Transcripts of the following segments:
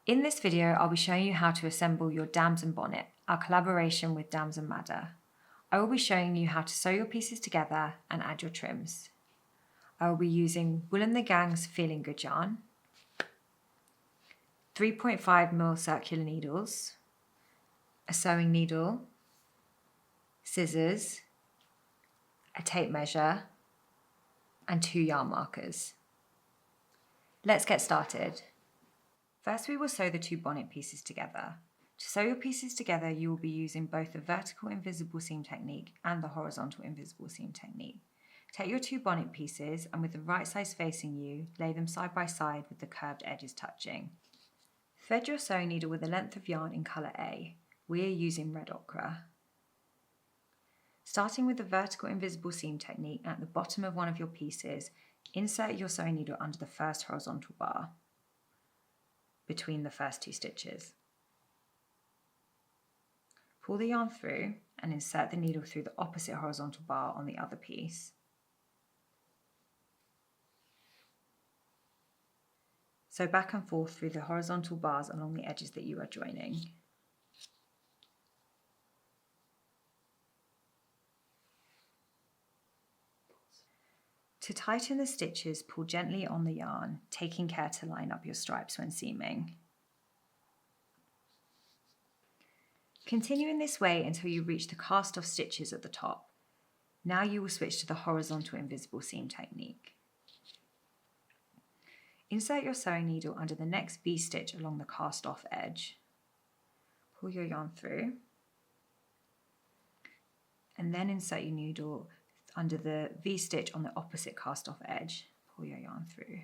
In this video, I'll be showing you how to assemble your Damson bonnet, our collaboration with Damson Madder. I will be showing you how to sew your pieces together and add your trims. I will be using Wool and the Gang's Feeling Good yarn, 3.5mm circular needles, a sewing needle, scissors, a tape measure, and 2 yarn markers. Let's get started. First, we will sew the 2 bonnet pieces together. To sew your pieces together, you will be using both the vertical invisible seam technique and the horizontal invisible seam technique. Take your 2 bonnet pieces and with the right size facing you, lay them side by side with the curved edges touching. Thread your sewing needle with a length of yarn in colour A. We are using red ochre. Starting with the vertical invisible seam technique at the bottom of one of your pieces, insert your sewing needle under the first horizontal bar between the first 2 stitches. Pull the yarn through and insert the needle through the opposite horizontal bar on the other piece. Sew back and forth through the horizontal bars along the edges that you are joining. To tighten the stitches, pull gently on the yarn, taking care to line up your stripes when seaming. Continue in this way until you reach the cast-off stitches at the top. Now you will switch to the horizontal invisible seam technique. Insert your sewing needle under the next V-stitch along the cast-off edge. Pull your yarn through, and then insert your needle under the V-stitch on the opposite cast-off edge. Pull your yarn through.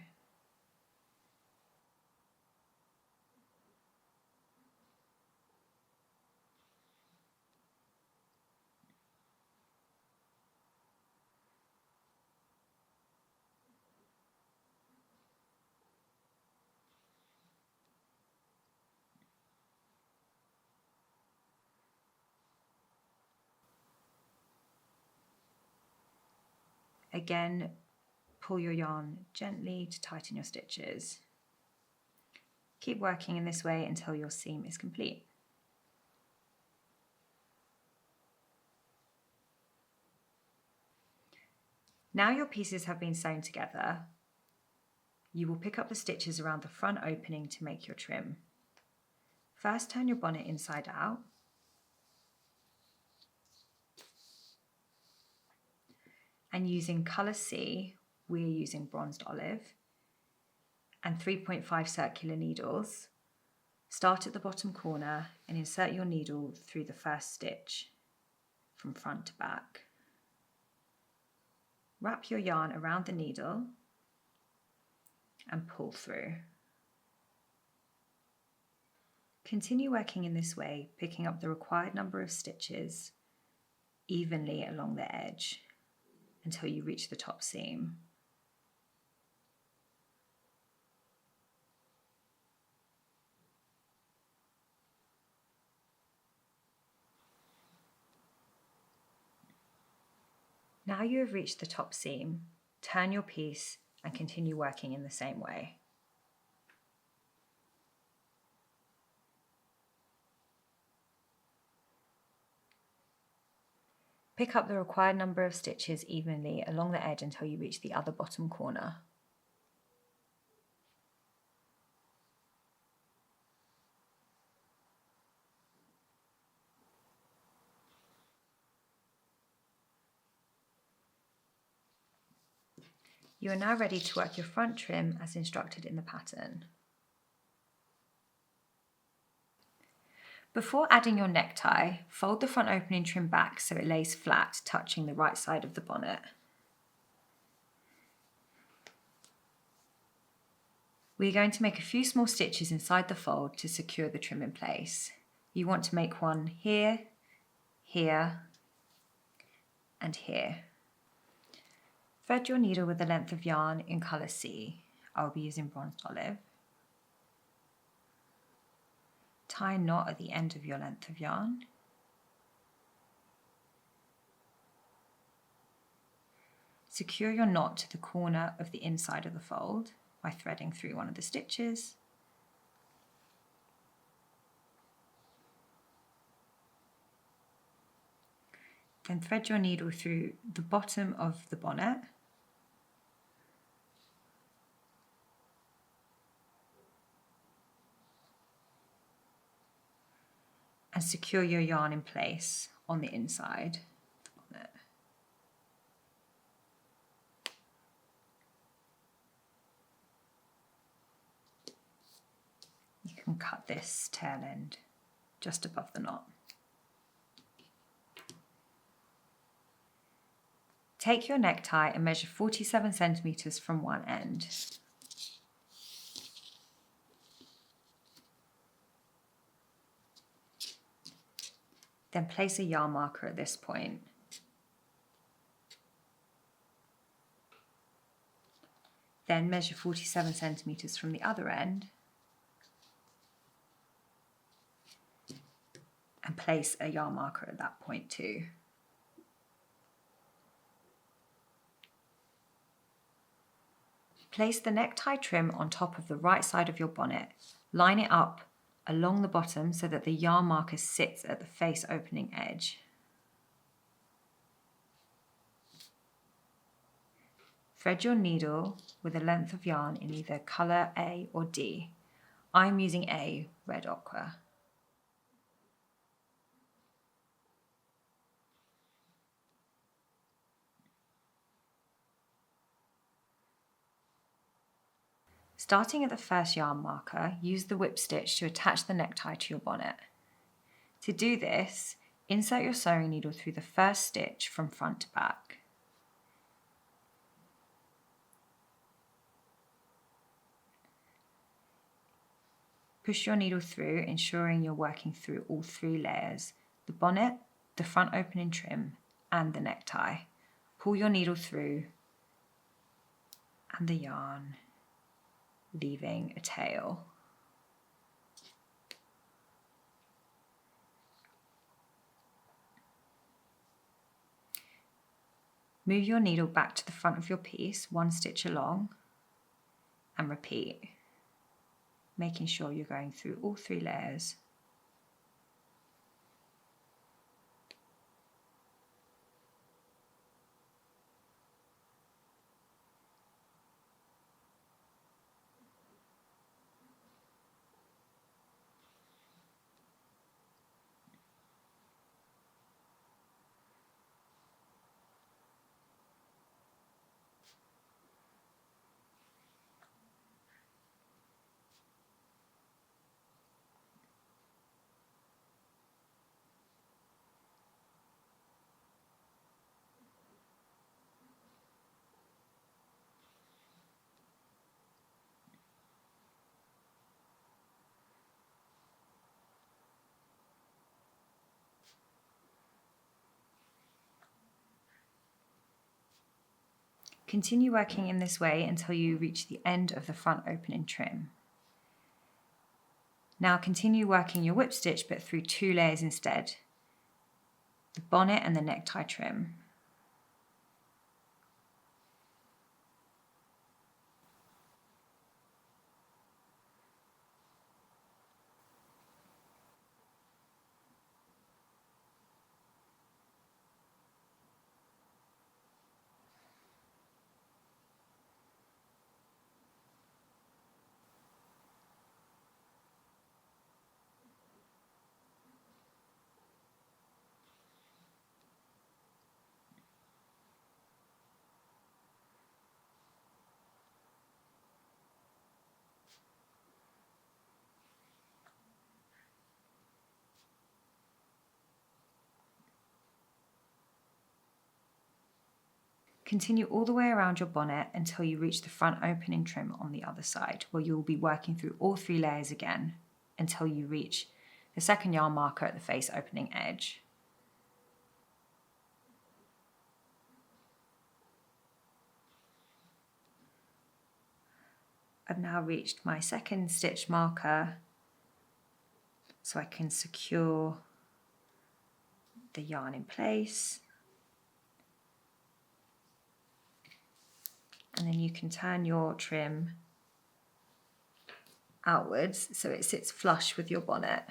Again, pull your yarn gently to tighten your stitches. Keep working in this way until your seam is complete. Now your pieces have been sewn together, you will pick up the stitches around the front opening to make your trim. First, turn your bonnet inside out. And using colour C, we are using bronzed olive and 3.5 circular needles. Start at the bottom corner and insert your needle through the first stitch from front to back. Wrap your yarn around the needle and pull through. Continue working in this way, picking up the required number of stitches evenly along the edge until you reach the top seam. Now you have reached the top seam, turn your piece and continue working in the same way. Pick up the required number of stitches evenly along the edge until you reach the other bottom corner. You are now ready to work your front trim as instructed in the pattern. Before adding your necktie, fold the front opening trim back so it lays flat, touching the right side of the bonnet. We are going to make a few small stitches inside the fold to secure the trim in place. You want to make one here, here, and here. Thread your needle with a length of yarn in colour C. I will be using bronzed olive. Tie a knot at the end of your length of yarn. Secure your knot to the corner of the inside of the fold by threading through one of the stitches Then thread your needle through the bottom of the bonnet. And secure your yarn in place on the inside of the bonnet. You can cut this tail end just above the knot. Take your necktie and measure 47 centimeters from one end. Then place a yarn marker at this point. Then measure 47 centimeters from the other end and place a yarn marker at that point too. Place the necktie trim on top of the right side of your bonnet. Line it up along the bottom so that the yarn marker sits at the face opening edge. Thread your needle with a length of yarn in either colour A or D. I'm using A, red ochre. Starting at the first yarn marker, use the whip stitch to attach the necktie to your bonnet. To do this, insert your sewing needle through the first stitch from front to back. Push your needle through, ensuring you're working through all three layers: the bonnet, the front opening trim, and the necktie. Pull your needle through and the yarn, leaving a tail. Move your needle back to the front of your piece, one stitch along, and repeat, making sure you're going through all three layers. Continue working in this way until you reach the end of the front opening trim. Now continue working your whip stitch but through two layers instead, the bonnet and the necktie trim. Continue all the way around your bonnet until you reach the front opening trim on the other side, where you will be working through all three layers again until you reach the second yarn marker at the face opening edge. I've now reached my second stitch marker, so I can secure the yarn in place. And then you can turn your trim outwards so it sits flush with your bonnet.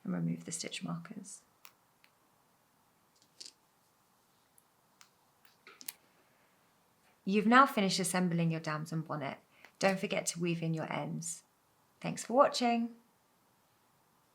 and remove the stitch markers. You've now finished assembling your Damson bonnet. Don't forget to weave in your ends. Thanks for watching.